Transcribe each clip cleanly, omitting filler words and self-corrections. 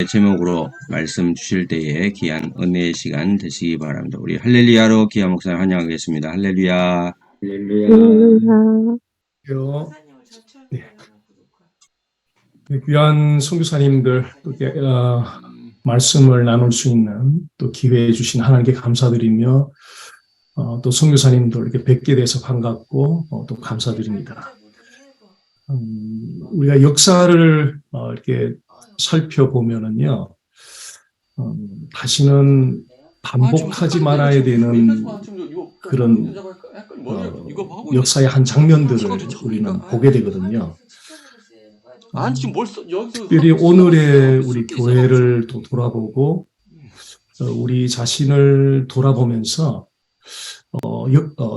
제목으로 말씀 주실 때에 귀한 은혜의 시간 되시기 바랍니다. 우리 할렐루야로 기아 목사님 환영하겠습니다. 할렐루야. 할렐루야. 네. 귀한 선교사님들 말씀을 나눌 수 있는 또 기회해 주신 하나님께 감사드리며 또 선교사님들 이렇게 뵙게 돼서 반갑고 또 감사드립니다. 우리가 역사를 이렇게 살펴보면은요, 다시는 반복하지 말아야 되는 그런 역사의 한 장면들을 우리는 보게 되거든요. 특별히 오늘의 우리 교회를 또 돌아보고 우리 자신을 돌아보면서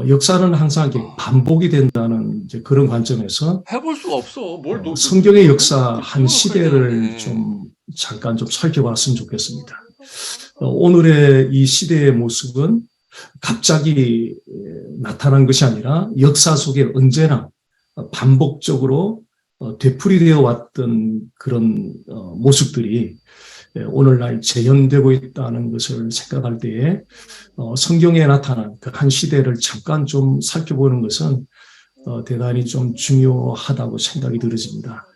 역사는 항상 이렇게 반복이 된다는 이제 그런 관점에서 해볼 수가 없어. 성경의 역사 한 시대를 좀 잠깐 좀 살펴봤으면 좋겠습니다. 오늘의 이 시대의 모습은 갑자기 나타난 것이 아니라 역사 속에 언제나 반복적으로 되풀이되어 왔던 그런 모습들이 오늘날 재현되고 있다는 것을 생각할 때에 성경에 나타난 그 한 시대를 잠깐 좀 살펴보는 것은 대단히 좀 중요하다고 생각이 들어집니다.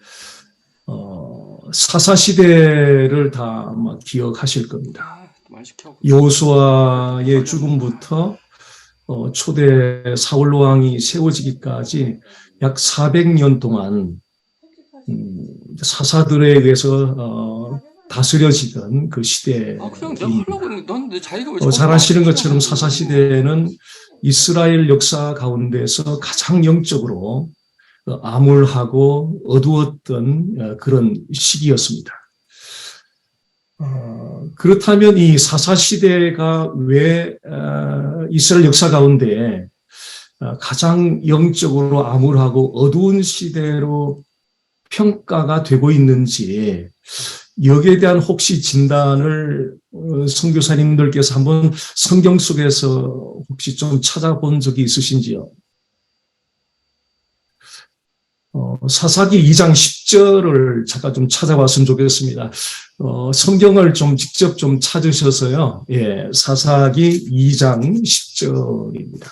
사사시대를 다 아마 기억하실 겁니다. 여호수아의 죽음부터 초대 사울 왕이 세워지기까지 약 400년 동안 사사들에 의해서 다스려지던 그 시대입니다. 잘 아시는 것처럼 사사시대는 이스라엘 역사 가운데서 가장 영적으로 암울하고 어두웠던 그런 시기였습니다. 그렇다면 이 사사시대가 왜 이스라엘 역사 가운데 가장 영적으로 암울하고 어두운 시대로 평가가 되고 있는지 여기에 대한 혹시 진단을 선교사님들께서 한번 성경 속에서 혹시 좀 찾아본 적이 있으신지요? 사사기 2장 10절을 잠깐 좀 찾아봤으면 좋겠습니다. 성경을 좀 직접 좀 찾으셔서요. 예, 사사기 2장 10절입니다.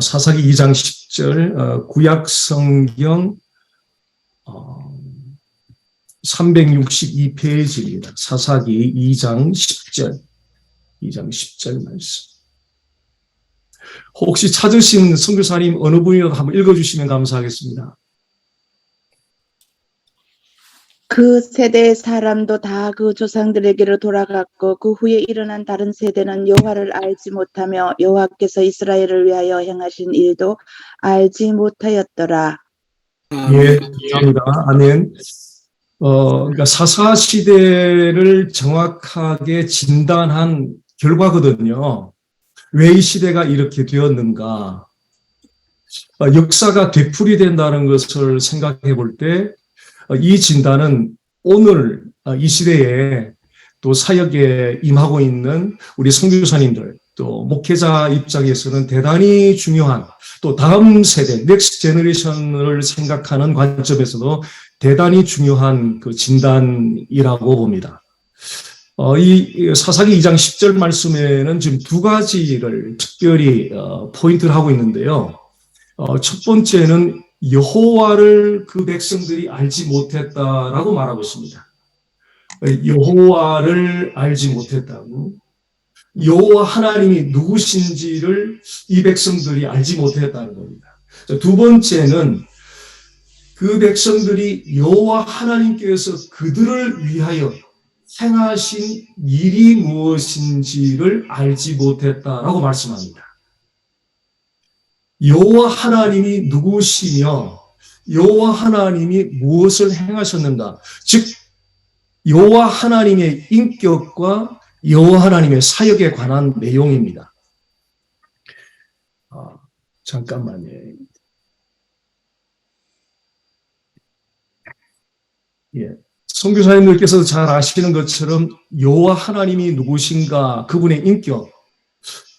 사사기 2장 10절, 구약 성경 362페이지입니다. 사사기 2장 10절, 2장 10절 말씀. 혹시 찾으신 선교사님 어느 분이라도 한번 읽어주시면 감사하겠습니다. 그 세대의 사람도 다 그 조상들에게로 돌아갔고 그 후에 일어난 다른 세대는 여호와를 알지 못하며 여호와께서 이스라엘을 위하여 행하신 일도 알지 못하였더라. 예, 감사합니다. 아멘. 그러니까 사사 시대를 정확하게 진단한 결과거든요. 왜 이 시대가 이렇게 되었는가? 역사가 되풀이된다는 것을 생각해 볼 때 이 진단은 오늘 이 시대에 또 사역에 임하고 있는 우리 선교사님들 또 목회자 입장에서는 대단히 중요한 또 다음 세대 넥스트 제너레이션을 생각하는 관점에서도 대단히 중요한 그 진단이라고 봅니다. 이 사사기 2장 10절 말씀에는 지금 두 가지를 특별히 포인트를 하고 있는데요. 첫 번째는 여호와를 그 백성들이 알지 못했다라고 말하고 있습니다. 여호와를 알지 못했다고. 여호와 하나님이 누구신지를 이 백성들이 알지 못했다는 겁니다. 두 번째는 그 백성들이 여호와 하나님께서 그들을 위하여 행하신 일이 무엇인지를 알지 못했다라고 말씀합니다. 여호와 하나님이 누구시며 여호와 하나님이 무엇을 행하셨는가? 즉 여호와 하나님의 인격과 여호와 하나님의 사역에 관한 내용입니다. 잠깐만요. 예. 선교사님들께서 잘 아시는 것처럼 여호와 하나님이 누구신가, 그분의 인격,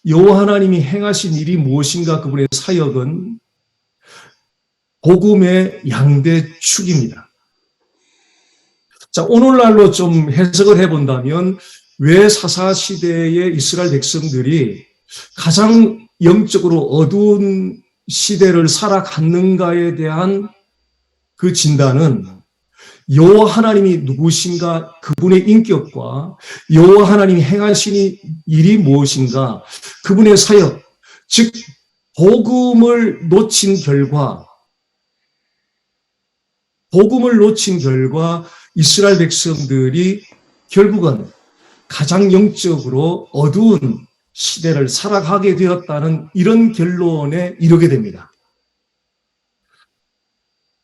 여호와 하나님이 행하신 일이 무엇인가, 그분의 사역은 복음의 양대 축입니다. 자, 오늘날로 좀 해석을 해본다면 왜 사사시대의 이스라엘 백성들이 가장 영적으로 어두운 시대를 살아갔는가에 대한 그 진단은 여호와 하나님이 누구신가, 그분의 인격과 여호와 하나님이 행하신 일이 무엇인가, 그분의 사역, 즉 복음을 놓친 결과 이스라엘 백성들이 결국은 가장 영적으로 어두운 시대를 살아가게 되었다는 이런 결론에 이르게 됩니다.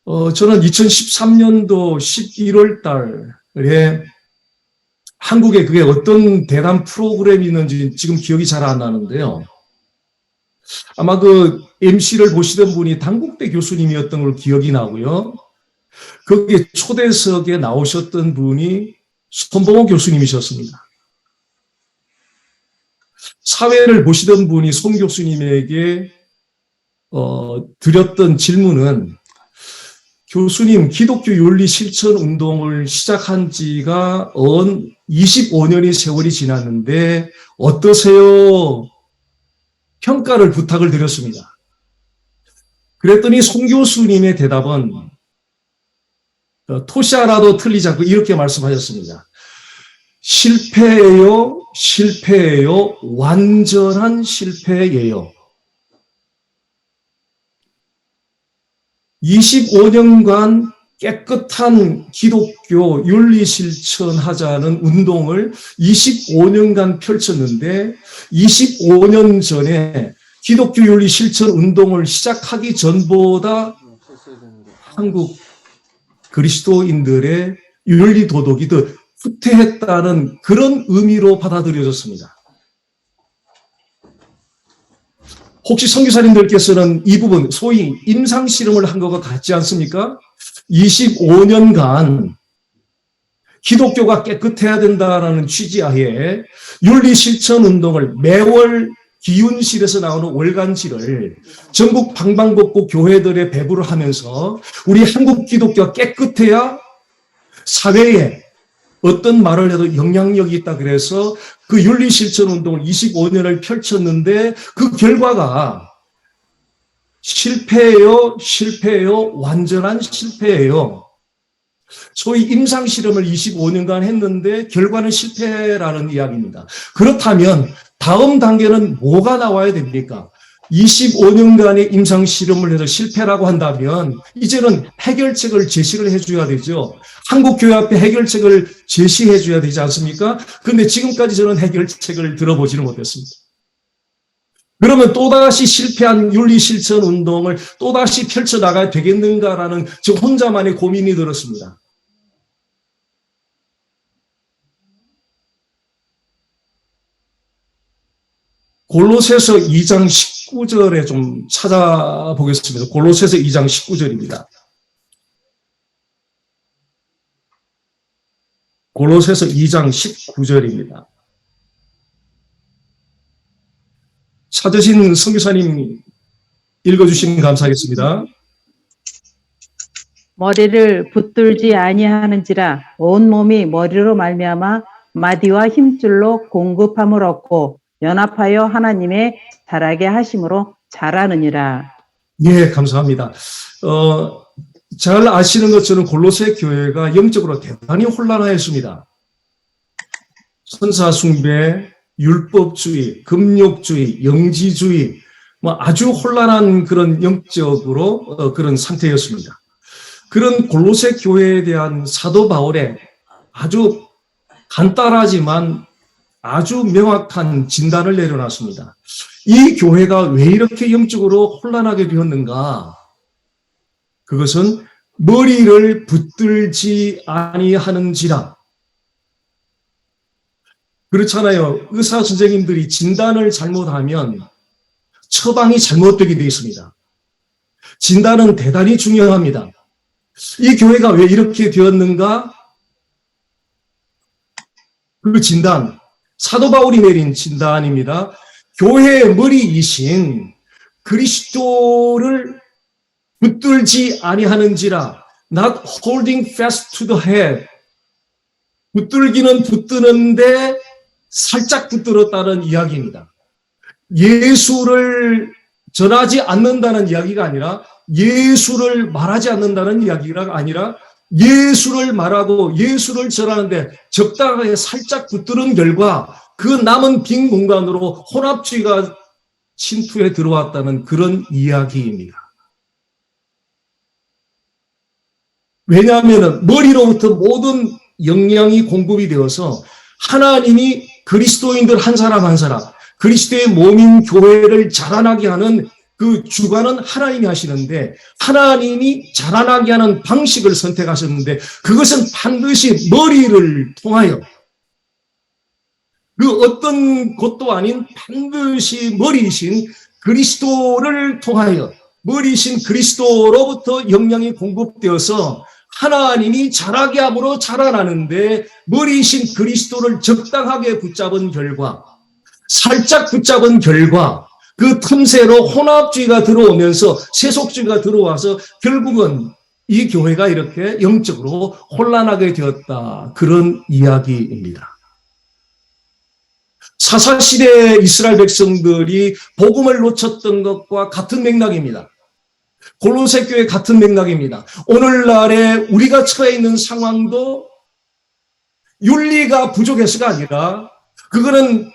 저는 2013년도 11월 달에 한국에 그게 어떤 대담 프로그램이 있는지 지금 기억이 잘 안 나는데요. 아마 그 MC를 보시던 분이 단국대 교수님이었던 걸로 기억이 나고요. 거기에 초대석에 나오셨던 분이 손봉호 교수님이셨습니다. 사회를 보시던 분이 손 교수님에게 드렸던 질문은, 교수님, 기독교 윤리 실천 운동을 시작한 지가 25년의 세월이 지났는데 어떠세요? 평가를 부탁을 드렸습니다. 그랬더니 손 교수님의 대답은 토시 하나도 틀리지 않고 이렇게 말씀하셨습니다. 실패예요, 실패예요, 완전한 실패예요. 25년간 깨끗한 기독교 윤리 실천하자는 운동을 25년간 펼쳤는데 25년 전에 기독교 윤리 실천 운동을 시작하기 전보다 한국 그리스도인들의 윤리 도덕이 더 후퇴했다는 그런 의미로 받아들여졌습니다. 혹시 선교사님들께서는 이 부분, 소위 임상실험을 한 것과 같지 않습니까? 25년간 기독교가 깨끗해야 된다는 취지하에 윤리실천운동을 매월 기윤실에서 나오는 월간지를 전국 방방곡곡 교회들에 배부를 하면서 우리 한국 기독교가 깨끗해야 사회에 어떤 말을 해도 영향력이 있다 그래서 그 윤리실천운동을 25년을 펼쳤는데 그 결과가 실패예요, 실패예요, 완전한 실패예요. 소위 임상실험을 25년간 했는데 결과는 실패라는 이야기입니다. 그렇다면 다음 단계는 뭐가 나와야 됩니까? 25년간의 임상실험을 해서 실패라고 한다면 이제는 해결책을 제시를 해줘야 되죠. 한국교회 앞에 해결책을 제시해줘야 되지 않습니까? 그런데 지금까지 저는 해결책을 들어보지는 못했습니다. 그러면 또다시 실패한 윤리실천 운동을 또다시 펼쳐나가야 되겠는가라는 저 혼자만의 고민이 들었습니다. 골로새서 2장 19절에 좀 찾아보겠습니다. 골로새서 2장 19절입니다. 골로새서 2장 19절입니다. 찾으신 선교사님 읽어주시면 감사하겠습니다. 머리를 붙들지 아니하는지라 온 몸이 머리로 말미암아 마디와 힘줄로 공급함을 얻고 연합하여 하나님의 자라게 하심으로 자라느니라. 예, 감사합니다. 잘 아시는 것처럼 골로새 교회가 영적으로 대단히 혼란하였습니다. 선사숭배, 율법주의, 금욕주의, 영지주의, 아주 혼란한 그런 영적으로 그런 상태였습니다. 그런 골로새 교회에 대한 사도 바울의 아주 간단하지만 아주 명확한 진단을 내려놨습니다. 이 교회가 왜 이렇게 영적으로 혼란하게 되었는가? 그것은 머리를 붙들지 아니하는지라. 그렇잖아요. 의사 선생님들이 진단을 잘못하면 처방이 잘못되게 되어 있습니다. 진단은 대단히 중요합니다. 이 교회가 왜 이렇게 되었는가? 그 진단, 사도 바울이 내린 진단입니다. 교회의 머리이신 그리스도를 붙들지 아니하는지라, not holding fast to the head, 붙들기는 붙드는데 살짝 붙들었다는 이야기입니다. 예수를 전하지 않는다는 이야기가 아니라 예수를 말하지 않는다는 이야기가 아니라 예수를 말하고 예수를 전하는데 적당하게 살짝 붙드는 결과 그 남은 빈 공간으로 혼합주의가 침투해 들어왔다는 그런 이야기입니다. 왜냐하면 머리로부터 모든 영향이 공급이 되어서 하나님이 그리스도인들 한 사람 한 사람, 그리스도의 몸인 교회를 자라나게 하는 그 주관은 하나님이 하시는데 하나님이 자라나게 하는 방식을 선택하셨는데 그것은 반드시 머리를 통하여 그 어떤 것도 아닌 반드시 머리이신 그리스도를 통하여 머리이신 그리스도로부터 영향이 공급되어서 하나님이 자라게 함으로 자라나는데 머리이신 그리스도를 적당하게 붙잡은 결과 살짝 붙잡은 결과 그 틈새로 혼합주의가 들어오면서 세속주의가 들어와서 결국은 이 교회가 이렇게 영적으로 혼란하게 되었다. 그런 이야기입니다. 사사시대 이스라엘 백성들이 복음을 놓쳤던 것과 같은 맥락입니다. 골로새 교회 같은 맥락입니다. 오늘날에 우리가 처해 있는 상황도 윤리가 부족해서가 아니라 그거는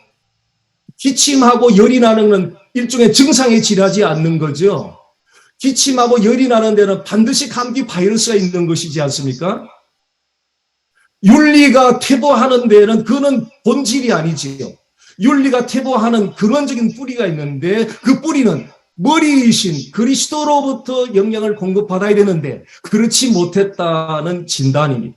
기침하고 열이 나는 건 일종의 증상에 지나지 않는 거죠. 기침하고 열이 나는 데는 반드시 감기 바이러스가 있는 것이지 않습니까? 윤리가 퇴보하는 데는 그거는 본질이 아니지요. 윤리가 퇴보하는 근원적인 뿌리가 있는데 그 뿌리는 머리이신 그리스도로부터 영향을 공급받아야 되는데 그렇지 못했다는 진단입니다.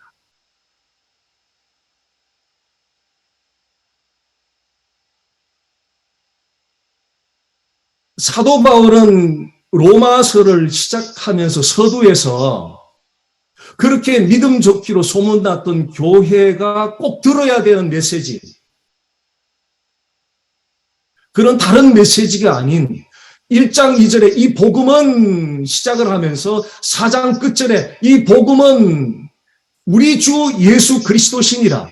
사도 바울은 로마서를 시작하면서 서두에서 그렇게 믿음 좋기로 소문났던 교회가 꼭 들어야 되는 메시지, 그런 다른 메시지가 아닌 1장 2절에 이 복음은 시작을 하면서 4장 끝절에 이 복음은 우리 주 예수 그리스도시니라.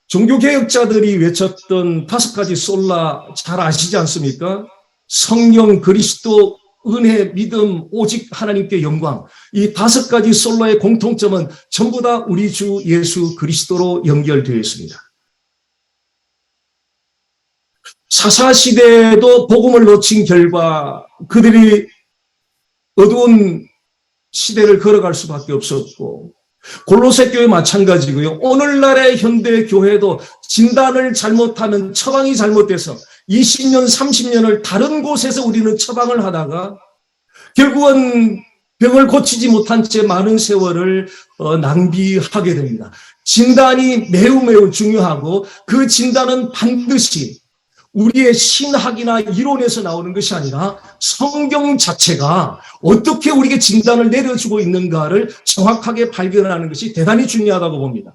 종교개혁자들이 외쳤던 5가지 솔라 잘 아시지 않습니까? 성령, 그리스도, 은혜, 믿음, 오직 하나님께 영광. 이 5가지 솔라의 공통점은 전부 다 우리 주 예수 그리스도로 연결되어 있습니다. 사사시대에도 복음을 놓친 결과 그들이 어두운 시대를 걸어갈 수밖에 없었고 골로새 교회 마찬가지고요. 오늘날의 현대 교회도 진단을 잘못하면 처방이 잘못돼서 20년, 30년을 다른 곳에서 우리는 처방을 하다가 결국은 병을 고치지 못한 채 많은 세월을 낭비하게 됩니다. 진단이 매우 매우 중요하고 그 진단은 반드시 우리의 신학이나 이론에서 나오는 것이 아니라 성경 자체가 어떻게 우리에게 진단을 내려주고 있는가를 정확하게 발견하는 것이 대단히 중요하다고 봅니다.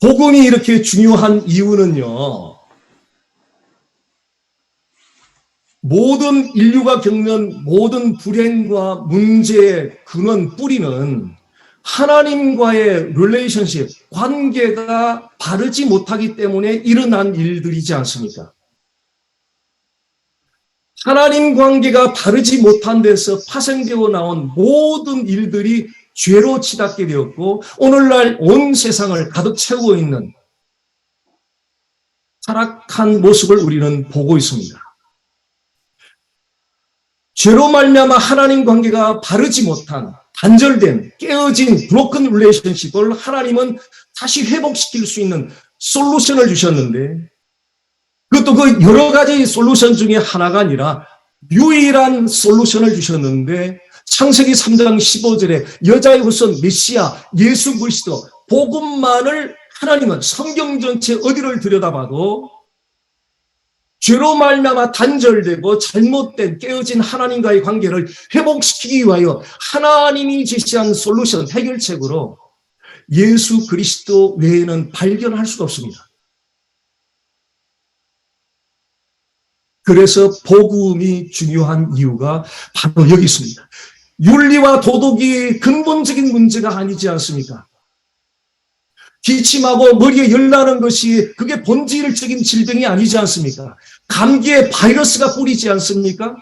복음이 이렇게 중요한 이유는요, 모든 인류가 겪는 모든 불행과 문제의 근원, 뿌리는 하나님과의 릴레이션십, 관계가 바르지 못하기 때문에 일어난 일들이지 않습니까? 하나님 관계가 바르지 못한 데서 파생되어 나온 모든 일들이 죄로 치닫게 되었고 오늘날 온 세상을 가득 채우고 있는 타락한 모습을 우리는 보고 있습니다. 죄로 말미암아 하나님 관계가 바르지 못한 단절된, 깨어진 브로큰 릴레이션십을 하나님은 다시 회복시킬 수 있는 솔루션을 주셨는데 그것도 그 여러 가지 솔루션 중에 하나가 아니라 유일한 솔루션을 주셨는데 창세기 3장 15절에 여자의 후손 메시아 예수 그리스도 복음만을 하나님은 성경 전체 어디를 들여다봐도 죄로 말미암아 단절되고 잘못된 깨어진 하나님과의 관계를 회복시키기 위하여 하나님이 제시한 솔루션, 해결책으로 예수 그리스도 외에는 발견할 수가 없습니다. 그래서 복음이 중요한 이유가 바로 여기 있습니다. 윤리와 도덕이 근본적인 문제가 아니지 않습니까? 기침하고 머리에 열나는 것이 그게 본질적인 질병이 아니지 않습니까? 감기에 바이러스가 뿌리지 않습니까?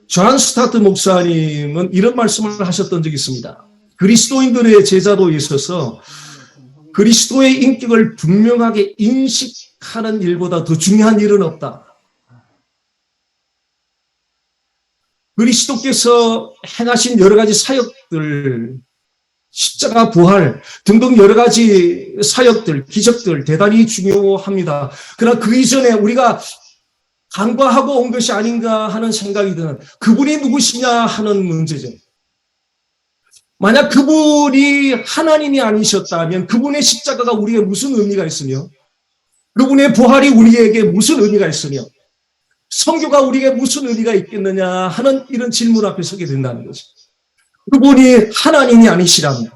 존 스타트 목사님은 이런 말씀을 하셨던 적이 있습니다. 그리스도인들의 제자도에 있어서 그리스도의 인격을 분명하게 인식하는 일보다 더 중요한 일은 없다. 그리스도께서 행하신 여러 가지 사역들, 십자가 부활 등등 여러 가지 사역들, 기적들 대단히 중요합니다. 그러나 그 이전에 우리가 간과하고 온 것이 아닌가 하는 생각이 드는 그분이 누구시냐 하는 문제죠. 만약 그분이 하나님이 아니셨다면 그분의 십자가가 우리에게 무슨 의미가 있으며 그분의 부활이 우리에게 무슨 의미가 있으며 선교가 우리에게 무슨 의미가 있겠느냐 하는 이런 질문 앞에 서게 된다는 거죠. 그분이 하나님이 아니시라면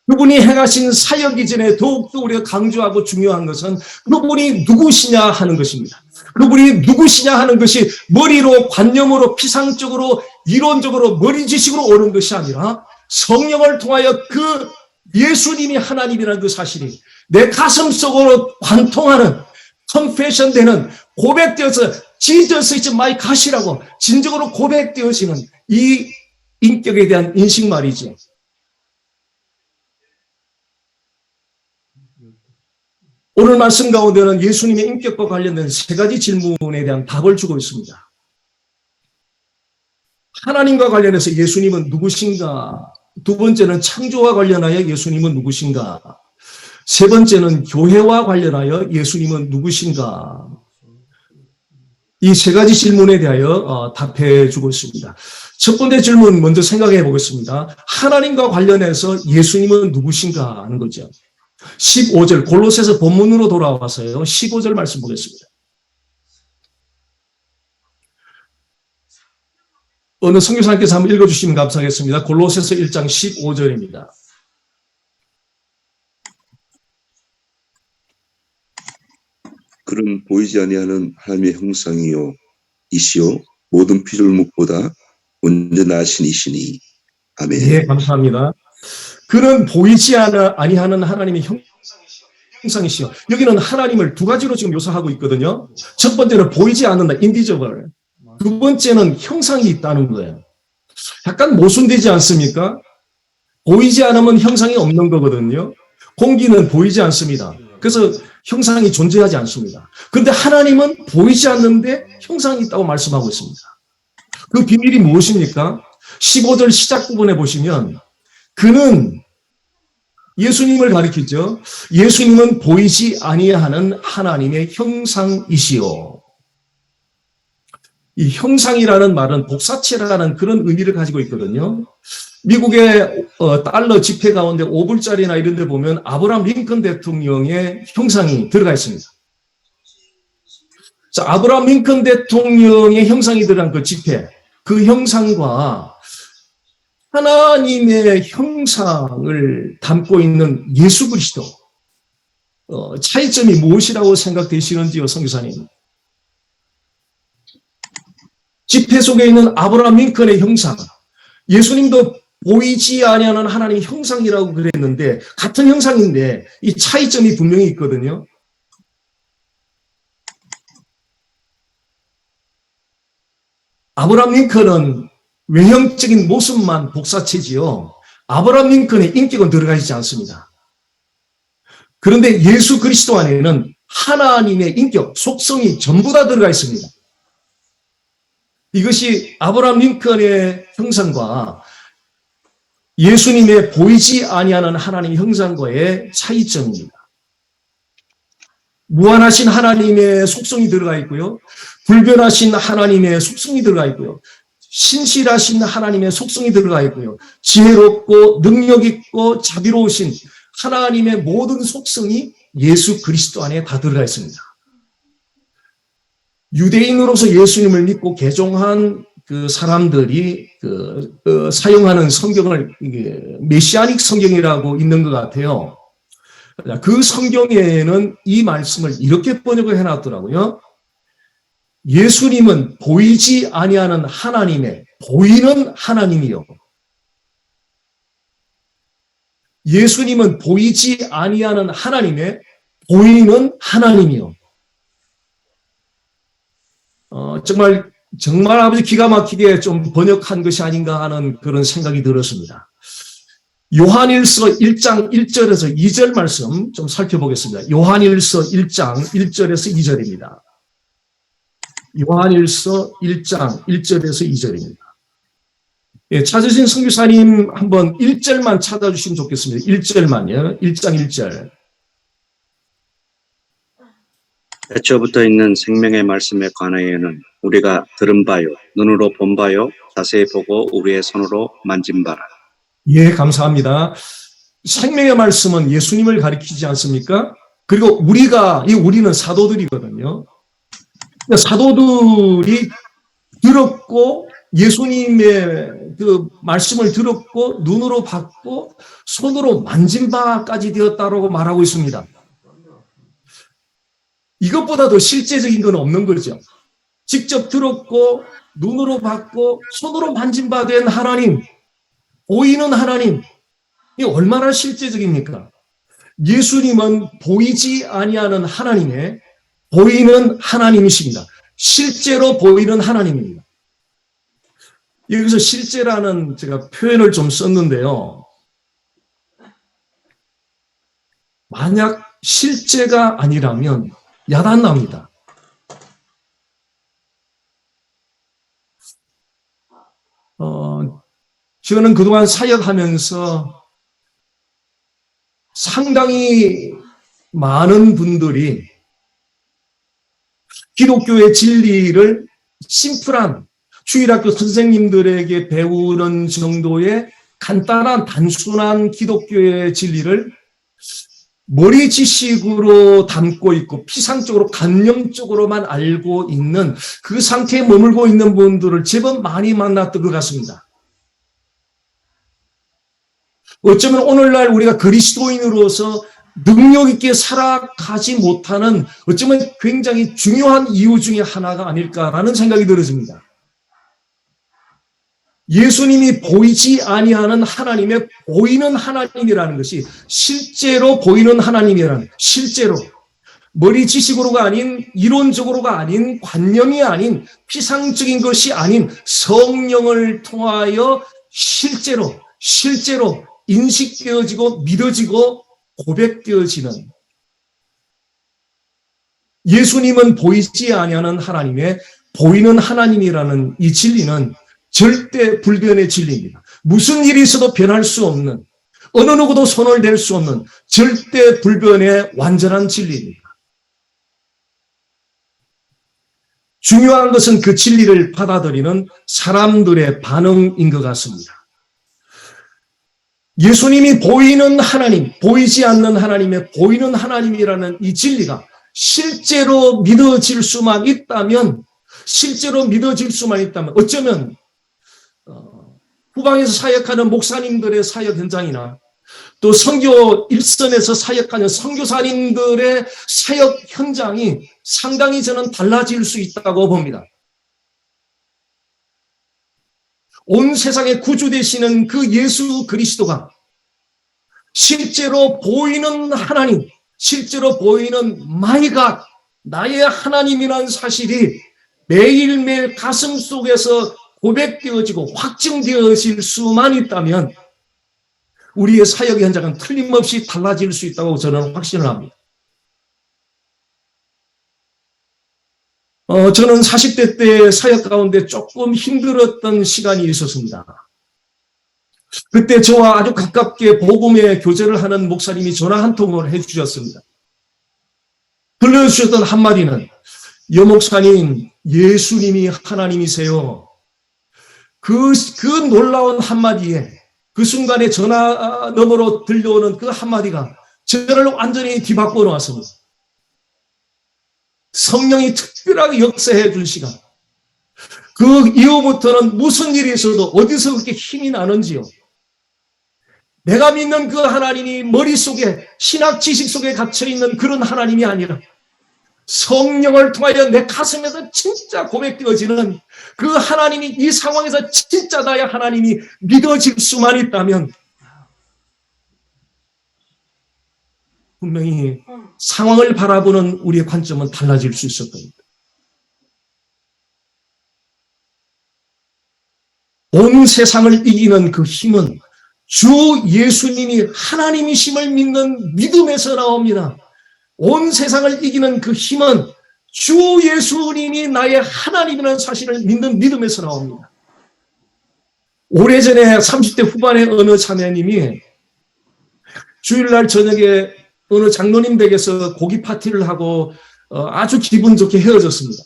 그분이 행하신 사역 이전에 더욱더 우리가 강조하고 중요한 것은 그분이 누구시냐 하는 것입니다. 그분이 누구시냐 하는 것이 머리로 관념으로 피상적으로 이론적으로 머리 지식으로 오는 것이 아니라 성령을 통하여 그 예수님이 하나님이라는 그 사실이 내 가슴 속으로 관통하는 컨페션 되는 고백되어서 Jesus is my God이라고 진정으로 고백되어지는 이 인격에 대한 인식 말이죠. 오늘 말씀 가운데는 예수님의 인격과 관련된 세 가지 질문에 대한 답을 주고 있습니다. 하나님과 관련해서 예수님은 누구신가? 두 번째는 창조와 관련하여 예수님은 누구신가? 세 번째는 교회와 관련하여 예수님은 누구신가? 이 세 가지 질문에 대하여 답해 주고 있습니다. 첫 번째 질문 먼저 생각해 보겠습니다. 하나님과 관련해서 예수님은 누구신가 하는 거죠. 15절 골로새서 본문으로 돌아와서요. 15절 말씀 보겠습니다. 어느 선교사님께서 한번 읽어주시면 감사하겠습니다. 골로새서 1장 15절입니다. 그는 보이지 아니하는 하나님의 형상이요 이시요 모든 피조물보다 먼저 나신 이시니 아멘. 네, 감사합니다. 그는 보이지 아니하는 하나님의 형상이시요. 여기는 하나님을 두 가지로 지금 묘사하고 있거든요. 첫 번째는 보이지 않는다, 인비저블. 두 번째는 형상이 있다는 거예요. 약간 모순되지 않습니까? 보이지 않으면 형상이 없는 거거든요. 공기는 보이지 않습니다. 그래서 형상이 존재하지 않습니다. 그런데 하나님은 보이지 않는데 형상이 있다고 말씀하고 있습니다. 그 비밀이 무엇입니까? 15절 시작 부분에 보시면 그는 예수님을 가리키죠. 예수님은 보이지 아니하는 하나님의 형상이시요. 이 형상이라는 말은 복사체라는 그런 의미를 가지고 있거든요. 미국의 달러 지폐 가운데 5불짜리나 이런 데 보면 아브라함 링컨 대통령의 형상이 들어가 있습니다. 자, 아브라함 링컨 대통령의 형상이 들어간 그 지폐, 그 형상과 하나님의 형상을 담고 있는 예수 그리스도, 차이점이 무엇이라고 생각되시는지요, 선교사님? 지폐 속에 있는 아브라함 링컨의 형상, 예수님도 보이지 아니하는 하나님의 형상이라고 그랬는데 같은 형상인데 이 차이점이 분명히 있거든요. 아브라함 링컨은 외형적인 모습만 복사체지요. 아브라함 링컨의 인격은 들어가 있지 않습니다. 그런데 예수 그리스도 안에는 하나님의 인격, 속성이 전부 다 들어가 있습니다. 이것이 아브라함 링컨의 형상과 예수님의 보이지 아니하는 하나님의 형상과의 차이점입니다. 무한하신 하나님의 속성이 들어가 있고요. 불변하신 하나님의 속성이 들어가 있고요. 신실하신 하나님의 속성이 들어가 있고요. 지혜롭고 능력 있고 자비로우신 하나님의 모든 속성이 예수 그리스도 안에 다 들어가 있습니다. 유대인으로서 예수님을 믿고 개종한 그 사람들이 사용하는 성경을 이게 메시아닉 성경이라고 있는 것 같아요. 그 성경에는 이 말씀을 이렇게 번역을 해놨더라고요. 예수님은 보이지 아니하는 하나님의 보이는 하나님이요. 예수님은 보이지 아니하는 하나님의 보이는 하나님이요. 정말 아버지 기가 막히게 좀 번역한 것이 아닌가 하는 그런 생각이 들었습니다. 요한일서 1장 1절에서 2절 말씀 좀 살펴보겠습니다. 요한일서 1장 1절에서 2절입니다. 요한일서 1장 1절에서 2절입니다. 예, 찾으신 선교사님 한번 1절만 찾아주시면 좋겠습니다. 1절만요. 1장 1절. 애초부터 있는 생명의 말씀에 관하여는 우리가 들은 바요, 눈으로 본 바요, 자세히 보고 우리의 손으로 만진 바라. 예, 감사합니다. 생명의 말씀은 예수님을 가리키지 않습니까? 그리고 우리는 사도들이거든요. 사도들이 들었고 예수님의 그 말씀을 들었고 눈으로 봤고 손으로 만진 바까지 되었다라고 말하고 있습니다. 이것보다 더 실제적인 건 없는 거죠. 직접 들었고 눈으로 봤고 손으로 만진 바 된 하나님, 보이는 하나님, 이 얼마나 실제적입니까? 예수님은 보이지 아니하는 하나님의 보이는 하나님이십니다. 실제로 보이는 하나님입니다. 여기서 실제라는 제가 표현을 좀 썼는데요. 만약 실제가 아니라면 야단납니다. 저는 그동안 사역하면서 상당히 많은 분들이 기독교의 진리를 심플한 주일학교 선생님들에게 배우는 정도의 간단한 단순한 기독교의 진리를 머리 지식으로 담고 있고 피상적으로 관념적으로만 알고 있는 그 상태에 머물고 있는 분들을 제법 많이 만났던 것 같습니다. 어쩌면 오늘날 우리가 그리스도인으로서 능력 있게 살아가지 못하는 어쩌면 굉장히 중요한 이유 중에 하나가 아닐까라는 생각이 들어집니다. 예수님이 보이지 아니하는 하나님의 보이는 하나님이라는 것이 실제로 보이는 하나님이라는, 실제로 머리 지식으로가 아닌 이론적으로가 아닌 관념이 아닌 피상적인 것이 아닌 성령을 통하여 실제로 인식되어지고 믿어지고 고백되어지는, 예수님은 보이지 아니하는 하나님의 보이는 하나님이라는 이 진리는 절대 불변의 진리입니다. 무슨 일이 있어도 변할 수 없는, 어느 누구도 손을 댈 수 없는 절대 불변의 완전한 진리입니다. 중요한 것은 그 진리를 받아들이는 사람들의 반응인 것 같습니다. 예수님이 보이는 하나님, 보이지 않는 하나님의 보이는 하나님이라는 이 진리가 실제로 믿어질 수만 있다면, 어쩌면 후방에서 사역하는 목사님들의 사역 현장이나 또 선교 일선에서 사역하는 선교사님들의 사역 현장이 상당히 저는 달라질 수 있다고 봅니다. 온 세상의 구주 되시는 그 예수 그리스도가 실제로 보이는 하나님, 실제로 보이는 마이 갓, 나의 하나님이라는 사실이 매일매일 가슴 속에서 고백되어지고 확증되어질 수만 있다면 우리의 사역 현장은 틀림없이 달라질 수 있다고 저는 확신을 합니다. 저는 40대 때 사역 가운데 조금 힘들었던 시간이 있었습니다. 그때 저와 아주 가깝게 복음의 교제를 하는 목사님이 전화 한 통을 해주셨습니다. 들려주셨던 한마디는, 여 목사님, 예수님이 하나님이세요. 그 놀라운 한마디에, 그 순간에 전화 너머로 들려오는 그 한마디가 저를 완전히 뒤바꿔 놓았습니다. 성령이 특별하게 역사해 준 시간. 그 이후부터는 무슨 일이 있어도 어디서 그렇게 힘이 나는지요. 내가 믿는 그 하나님이 머릿속에 신학 지식 속에 갇혀있는 그런 하나님이 아니라 성령을 통하여 내 가슴에서 진짜 고백되어지는 그 하나님이 이 상황에서 진짜 나의 하나님이 믿어질 수만 있다면 분명히 상황을 바라보는 우리의 관점은 달라질 수 있을 겁니다. 온 세상을 이기는 그 힘은 주 예수님이 하나님이심을 믿는 믿음에서 나옵니다. 온 세상을 이기는 그 힘은 주 예수님이 나의 하나님이라는 사실을 믿는 믿음에서 나옵니다. 오래전에 30대 후반의 어느 자매님이 주일날 저녁에 어느 장로님 댁에서 고기 파티를 하고 아주 기분 좋게 헤어졌습니다.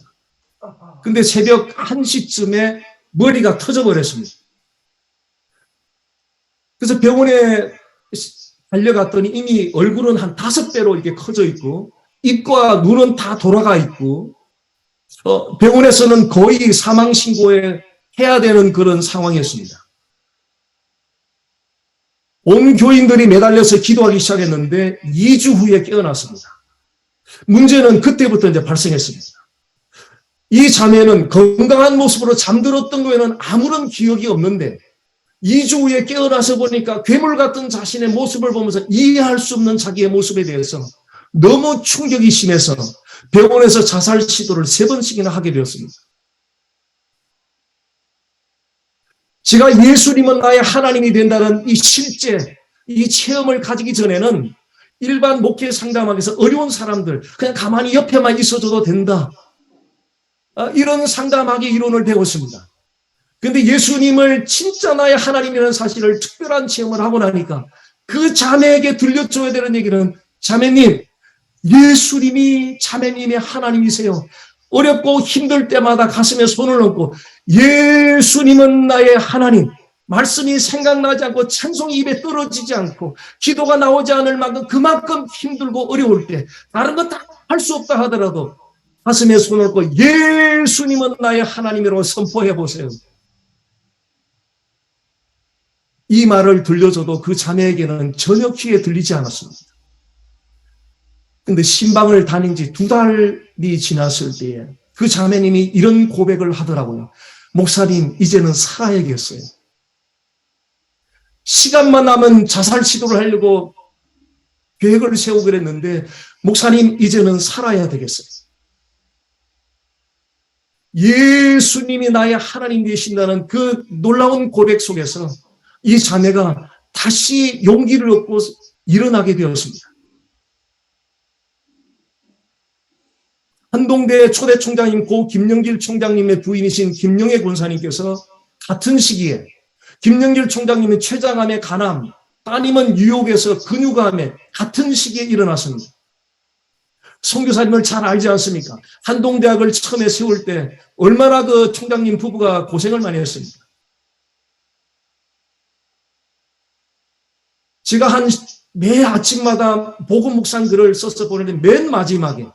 근데 새벽 1시쯤에 머리가 터져버렸습니다. 그래서 병원에 달려갔더니 이미 얼굴은 한 5배로 이렇게 커져 있고 입과 눈은 다 돌아가 있고 병원에서는 거의 사망신고에 해야 되는 그런 상황이었습니다. 온 교인들이 매달려서 기도하기 시작했는데 2주 후에 깨어났습니다. 문제는 그때부터 이제 발생했습니다. 이 자매는 건강한 모습으로 잠들었던 거에는 아무런 기억이 없는데 2주 후에 깨어나서 보니까 괴물 같은 자신의 모습을 보면서 이해할 수 없는 자기의 모습에 대해서 너무 충격이 심해서 병원에서 자살 시도를 3번씩이나 하게 되었습니다. 제가 예수님은 나의 하나님이 된다는 이 실제 이 체험을 가지기 전에는 일반 목회 상담학에서 어려운 사람들 그냥 가만히 옆에만 있어줘도 된다. 이런 상담학의 이론을 배웠습니다. 그런데 예수님을 진짜 나의 하나님이라는 사실을 특별한 체험을 하고 나니까 그 자매에게 들려줘야 되는 얘기는 자매님, 예수님이 자매님의 하나님이세요. 어렵고 힘들 때마다 가슴에 손을 얹고 예수님은 나의 하나님. 말씀이 생각나지 않고 찬송이 입에 떨어지지 않고 기도가 나오지 않을 만큼 그만큼 힘들고 어려울 때 다른 거 다 할 수 없다 하더라도 가슴에 손을 얹고 예수님은 나의 하나님이라고 선포해 보세요. 이 말을 들려줘도 그 자매에게는 전혀 귀에 들리지 않았습니다. 근데 신방을 다닌 지 2달이 지났을 때에 그 자매님이 이런 고백을 하더라고요. 목사님, 이제는 살아야겠어요. 시간만 나면 자살 시도를 하려고 계획을 세우고 그랬는데 목사님, 이제는 살아야 되겠어요. 예수님이 나의 하나님 되신다는 그 놀라운 고백 속에서 이 자매가 다시 용기를 얻고 일어나게 되었습니다. 한동대 초대 총장님 고 김영길 총장님의 부인이신 김영애 권사님께서 같은 시기에 김영길 총장님이 췌장암에 간암, 따님은 뉴욕에서 근육암에 같은 시기에 일어났습니다. 선교사님을 잘 알지 않습니까? 한동대학을 처음에 세울 때 얼마나 그 총장님 부부가 고생을 많이 했습니까? 제가 매 아침마다 복음 묵상 글을 써서 보내는데 맨 마지막에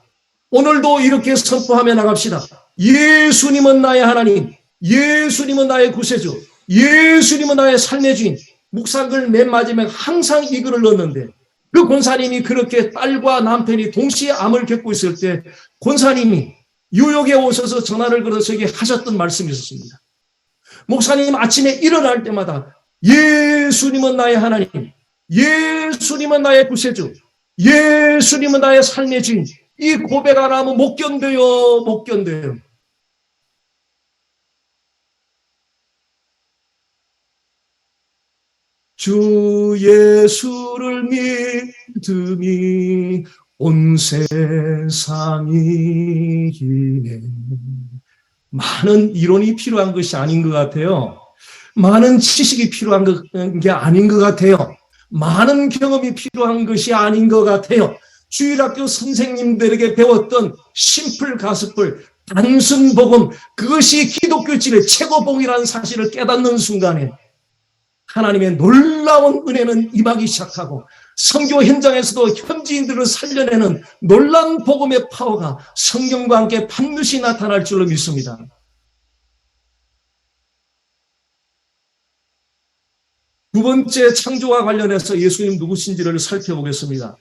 오늘도 이렇게 선포하며 나갑시다. 예수님은 나의 하나님, 예수님은 나의 구세주, 예수님은 나의 삶의 주인. 묵상글 맨 마지막에 항상 이 글을 넣었는데 그 권사님이 그렇게 딸과 남편이 동시에 암을 겪고 있을 때 권사님이 뉴욕에 오셔서 전화를 걸어서 저에게 하셨던 말씀이 있었습니다. 목사님 아침에 일어날 때마다 예수님은 나의 하나님, 예수님은 나의 구세주, 예수님은 나의 삶의 주인. 이 고백 안 하면 못 견뎌요, 못 견뎌요. 주 예수를 믿음이 온 세상이기에 많은 이론이 필요한 것이 아닌 것 같아요. 많은 지식이 필요한 게 아닌 것 같아요. 많은 경험이 필요한 것이 아닌 것 같아요. 주일학교 선생님들에게 배웠던 심플 가스플 단순 복음, 그것이 기독교 진의 최고 복이라는 사실을 깨닫는 순간에 하나님의 놀라운 은혜는 임하기 시작하고 선교 현장에서도 현지인들을 살려내는 놀라운 복음의 파워가 성경과 함께 반드시 나타날 줄로 믿습니다. 두 번째 창조와 관련해서 예수님 누구신지를 살펴보겠습니다.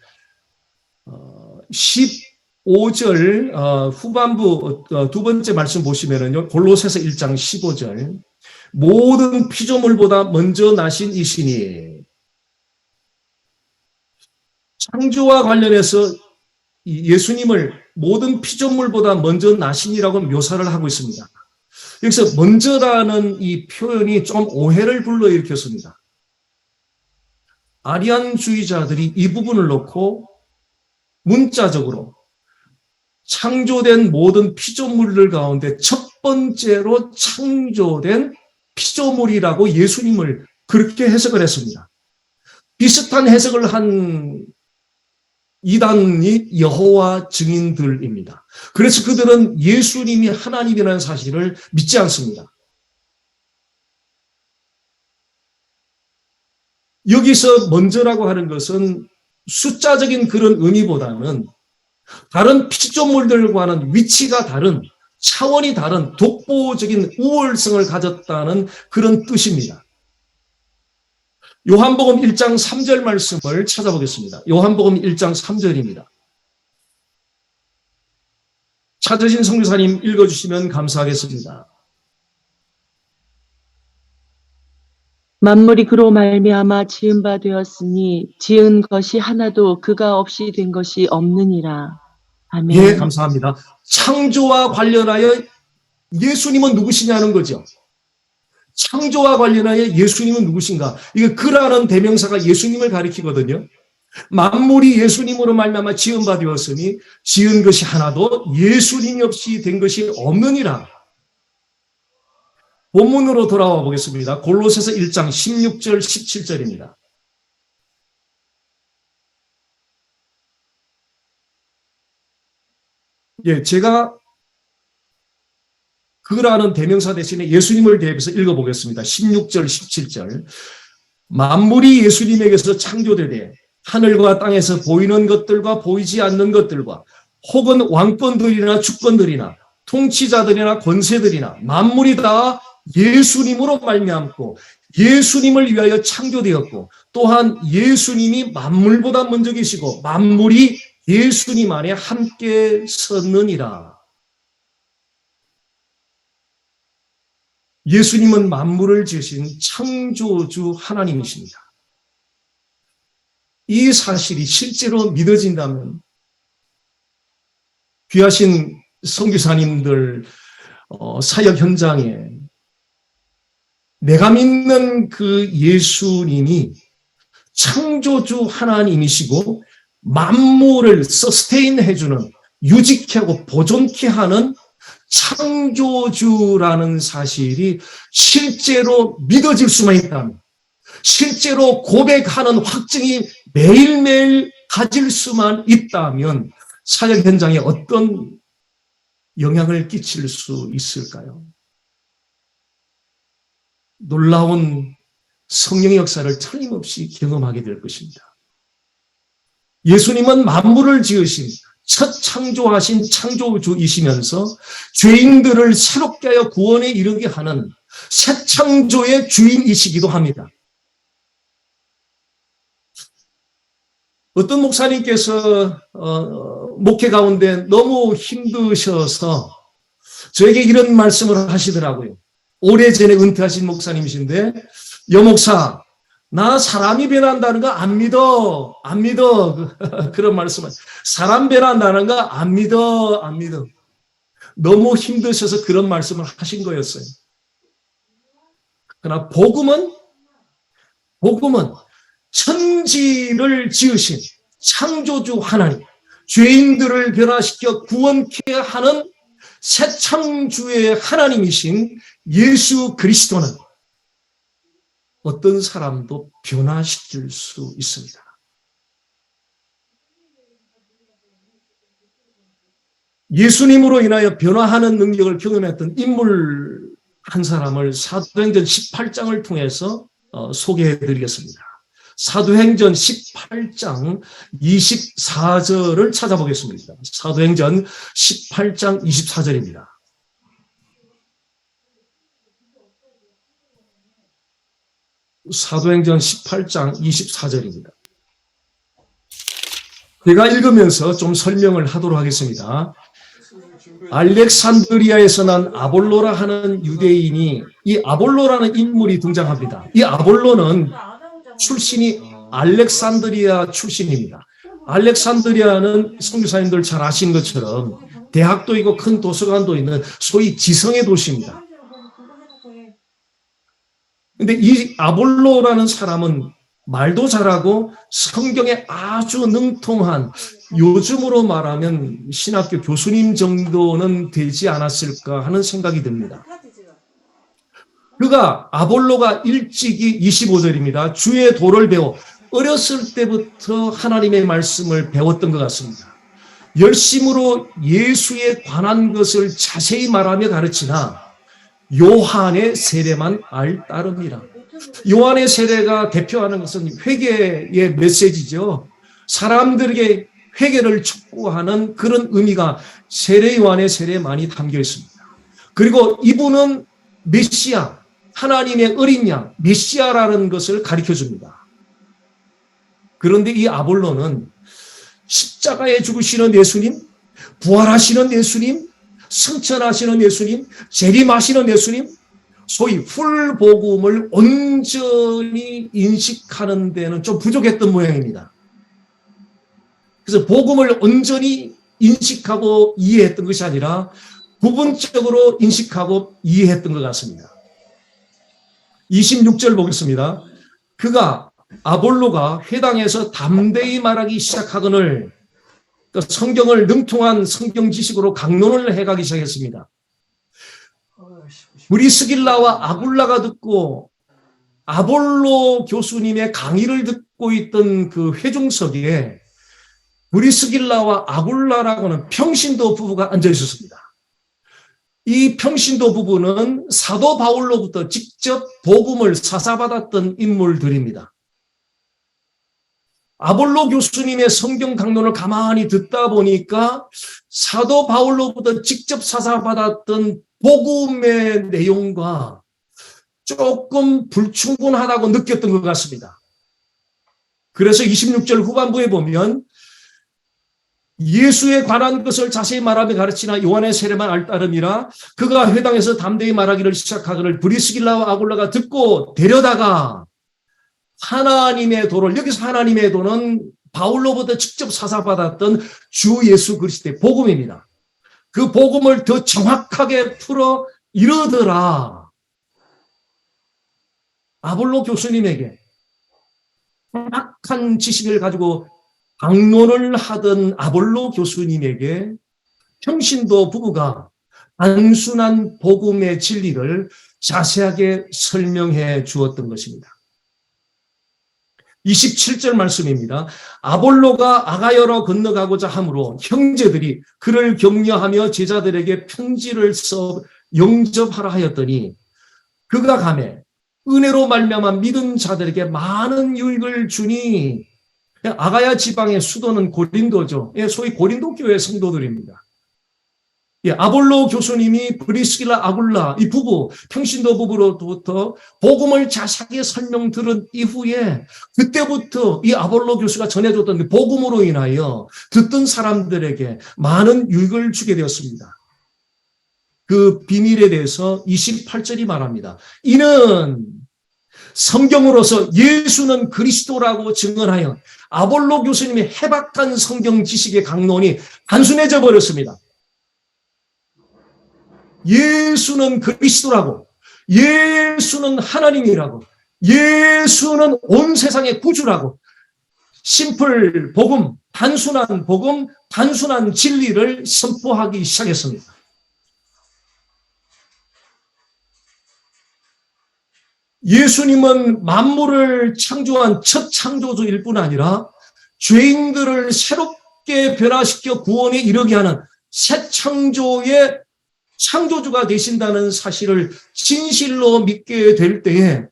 15절 후반부 두 번째 말씀 보시면은요. 골로새서 1장 15절. 모든 피조물보다 먼저 나신 이시니. 창조와 관련해서 예수님을 모든 피조물보다 먼저 나신이라고 묘사를 하고 있습니다. 여기서 먼저라는 이 표현이 좀 오해를 불러일으켰습니다. 아리안주의자들이 이 부분을 놓고 문자적으로 창조된 모든 피조물들 가운데 첫 번째로 창조된 피조물이라고 예수님을 그렇게 해석을 했습니다. 비슷한 해석을 한 이단이 여호와 증인들입니다. 그래서 그들은 예수님이 하나님이라는 사실을 믿지 않습니다. 여기서 먼저라고 하는 것은 숫자적인 그런 의미보다는 다른 피조물들과는 위치가 다른, 차원이 다른 독보적인 우월성을 가졌다는 그런 뜻입니다. 요한복음 1장 3절 말씀을 찾아보겠습니다. 요한복음 1장 3절입니다. 찾으신 선교사님 읽어주시면 감사하겠습니다. 만물이 그로 말미암아 지은 바 되었으니 지은 것이 하나도 그가 없이 된 것이 없느니라. 아멘. 예, 감사합니다. 창조와 관련하여 예수님은 누구시냐는 거죠. 창조와 관련하여 예수님은 누구신가? 이게 그라는 대명사가 예수님을 가리키거든요. 만물이 예수님으로 말미암아 지은 바 되었으니 지은 것이 하나도 예수님이 없이 된 것이 없느니라. 본문으로 돌아와 보겠습니다. 골로새서 1장 16절 17절입니다. 예, 제가 그라는 대명사 대신에 예수님을 대입해서 읽어보겠습니다. 16절 17절. 만물이 예수님에게서 창조되되 하늘과 땅에서 보이는 것들과 보이지 않는 것들과 혹은 왕권들이나 주권들이나 통치자들이나 권세들이나 만물이 다 예수님으로 말미암고 예수님을 위하여 창조되었고 또한 예수님이 만물보다 먼저 계시고 만물이 예수님 안에 함께 섰느니라. 예수님은 만물을 지으신 창조주 하나님이십니다. 이 사실이 실제로 믿어진다면 귀하신 선교사님들 사역 현장에 내가 믿는 그 예수님이 창조주 하나님이시고 만물을 서스테인 해주는 유지케 하고 보존케 하는 창조주라는 사실이 실제로 믿어질 수만 있다면, 실제로 고백하는 확증이 매일매일 가질 수만 있다면 사역 현장에 어떤 영향을 끼칠 수 있을까요? 놀라운 성령의 역사를 틀림없이 경험하게 될 것입니다. 예수님은 만물을 지으신 첫 창조하신 창조주이시면서 죄인들을 새롭게 하여 구원에 이르게 하는 새 창조의 주인이시기도 합니다. 어떤 목사님께서 목회 가운데 너무 힘드셔서 저에게 이런 말씀을 하시더라고요. 오래전에 은퇴하신 목사님이신데, 여목사, 나 사람이 변한다는 거 안 믿어. 안 믿어. 그런 말씀을. 사람 변한다는 거 안 믿어. 안 믿어. 너무 힘드셔서 그런 말씀을 하신 거였어요. 그러나 복음은 천지를 지으신 창조주 하나님, 죄인들을 변화시켜 구원케 하는 새 창조의 하나님이신 예수 그리스도는 어떤 사람도 변화시킬 수 있습니다. 예수님으로 인하여 변화하는 능력을 경험했던 인물 한 사람을 사도행전 18장을 통해서 소개해드리겠습니다. 사도행전 18장 24절을 찾아보겠습니다. 사도행전 18장 24절입니다. 사도행전 18장 24절입니다. 제가 읽으면서 좀 설명을 하도록 하겠습니다. 알렉산드리아에서 난 아볼로라 하는 유대인이, 이 아볼로라는 인물이 등장합니다. 이 아볼로는 출신이 알렉산드리아 출신입니다. 알렉산드리아는 선교사님들 잘 아시는 것처럼 대학도 있고 큰 도서관도 있는 소위 지성의 도시입니다. 근데 이 아볼로라는 사람은 말도 잘하고 성경에 아주 능통한, 요즘으로 말하면 신학교 교수님 정도는 되지 않았을까 하는 생각이 듭니다. 그가, 아볼로가 일찍이 25절입니다. 주의 도를 배워 어렸을 때부터 하나님의 말씀을 배웠던 것 같습니다. 열심으로 예수에 관한 것을 자세히 말하며 가르치나 요한의 세례만 알 따름이라. 요한의 세례가 대표하는 것은 회개의 메시지죠. 사람들에게 회개를 촉구하는 그런 의미가 세례 요한의 세례에 많이 담겨 있습니다. 그리고 이분은 메시아, 하나님의 어린 양, 메시아라는 것을 가르쳐 줍니다. 그런데 이 아볼로는 십자가에 죽으시는 예수님, 부활하시는 예수님, 승천하시는 예수님, 재림하시는 예수님, 소위 풀복음을 온전히 인식하는 데는 좀 부족했던 모양입니다. 그래서 복음을 온전히 인식하고 이해했던 것이 아니라 부분적으로 인식하고 이해했던 것 같습니다. 26절 보겠습니다. 그가, 아볼로가 회당에서 담대히 말하기 시작하거늘 성경을 능통한 성경 지식으로 강론을 해가기 시작했습니다. 브리스길라와 아굴라가 듣고 아볼로 교수님의 강의를 듣고 있던 그 회중석에 브리스길라와 아굴라라고는 평신도 부부가 앉아 있었습니다. 이 평신도 부부는 사도 바울로부터 직접 복음을 사사받았던 인물들입니다. 아볼로 교수님의 성경 강론을 가만히 듣다 보니까 사도 바울로부터 직접 사사받았던 복음의 내용과 조금 불충분하다고 느꼈던 것 같습니다. 그래서 26절 후반부에 보면 예수에 관한 것을 자세히 말하며 가르치나 요한의 세례만 알 따름이라 그가 회당에서 담대히 말하기를 시작하기를 브리스길라와 아굴라가 듣고 데려다가 하나님의 도를, 여기서 하나님의 도는 바울로부터 직접 사사받았던 주 예수 그리스도의 복음입니다. 그 복음을 더 정확하게 풀어 이르더라. 아볼로 교수님에게 정확한 지식을 가지고 강론을 하던 아볼로 교수님에게 평신도 부부가 단순한 복음의 진리를 자세하게 설명해 주었던 것입니다. 27절 말씀입니다. 아볼로가 아가야로 건너가고자 하므로 형제들이 그를 격려하며 제자들에게 편지를 써 영접하라 하였더니 그가 가매 은혜로 말미암아 믿은 자들에게 많은 유익을 주니 아가야 지방의 수도는 고린도죠. 소위 고린도 교회 성도들입니다. 아볼로 교수님이 브리스길라 아굴라 이 부부 평신도 부부로부터 복음을 자세하게 설명 들은 이후에 그때부터 이 아볼로 교수가 전해줬던 복음으로 인하여 듣던 사람들에게 많은 유익을 주게 되었습니다. 그 비밀에 대해서 28절이 말합니다. 이는 성경으로서 예수는 그리스도라고 증언하여 아볼로 교수님의 해박한 성경 지식의 강론이 단순해져 버렸습니다. 예수는 그리스도라고, 예수는 하나님이라고, 예수는 온 세상의 구주라고, 심플 복음, 단순한 진리를 선포하기 시작했습니다. 예수님은 만물을 창조한 첫 창조주일 뿐 아니라 죄인들을 새롭게 변화시켜 구원에 이르게 하는 새 창조의 창조주가 되신다는 사실을 진실로 믿게 될 때에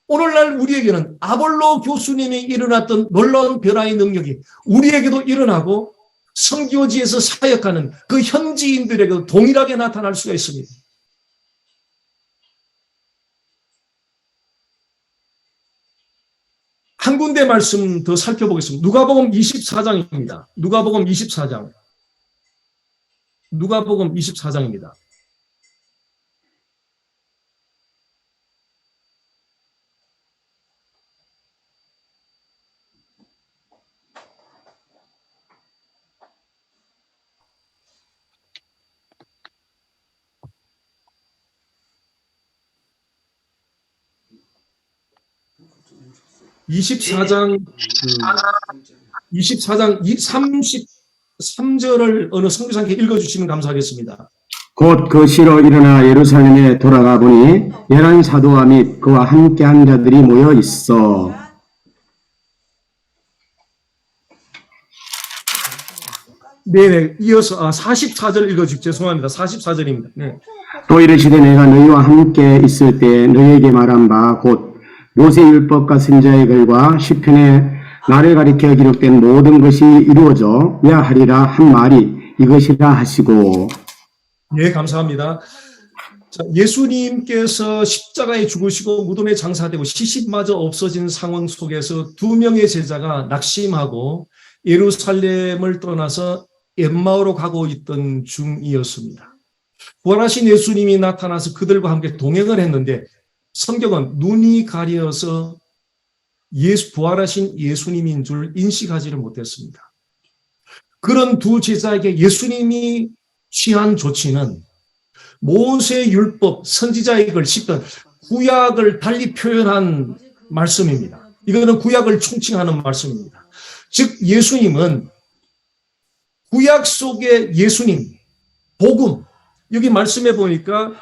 오늘날 우리에게는 아볼로 교수님이 일어났던 놀라운 변화의 능력이 우리에게도 일어나고 선교지에서 사역하는 그 현지인들에게도 동일하게 나타날 수가 있습니다. 군데 말씀 더 살펴보겠습니다. 누가복음 24장입니다. 누가복음 24장. 누가복음 24장입니다. (24장) 24장 33절을 어느 선교사님께 읽어주시면 감사하겠습니다. 곧 그 시로 일어나 예루살렘에 돌아가 보니 11 사도와 및 그와 함께한 자들이 모여 있어. 네네. 이어서 44절 읽어주십시오. 죄송합니다. 44절입니다. 네. 또 이르시되 내가 너희와 함께 있을 때 너희에게 말한 바 곧 모세율법과 선지자의 글과 시편에 나를 가리켜 기록된 모든 것이 이루어져야 하리라 한 말이 이것이라 하시고. 예, 감사합니다. 자, 예수님께서 십자가에 죽으시고 무덤에 장사되고 시신마저 없어진 상황 속에서 2명의 제자가 낙심하고 예루살렘을 떠나서 엠마오로 가고 있던 중이었습니다. 부활하신 예수님이 나타나서 그들과 함께 동행을 했는데 성경은 눈이 가려서 부활하신 예수님인 줄 인식하지를 못했습니다. 그런 두 제자에게 예수님이 취한 조치는 모세 율법, 선지자의 글, 시편, 구약을 달리 표현한 말씀입니다. 이거는 구약을 총칭하는 말씀입니다. 즉 예수님은 구약 속의 예수님, 복음, 여기 말씀해 보니까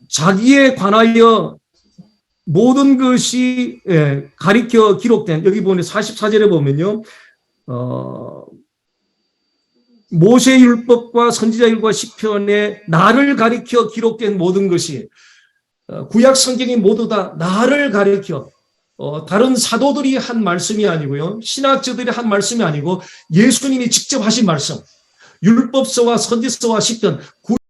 자기에 관하여 모든 것이 가리켜 기록된, 여기 보면 44절에 보면요, 모세율법과 선지자율과 시편에 나를 가리켜 기록된 모든 것이 구약 성경이 모두 다 나를 가리켜 다른 사도들이 한 말씀이 아니고요, 신학자들이 한 말씀이 아니고 예수님이 직접 하신 말씀, 율법서와 선지서와 시편,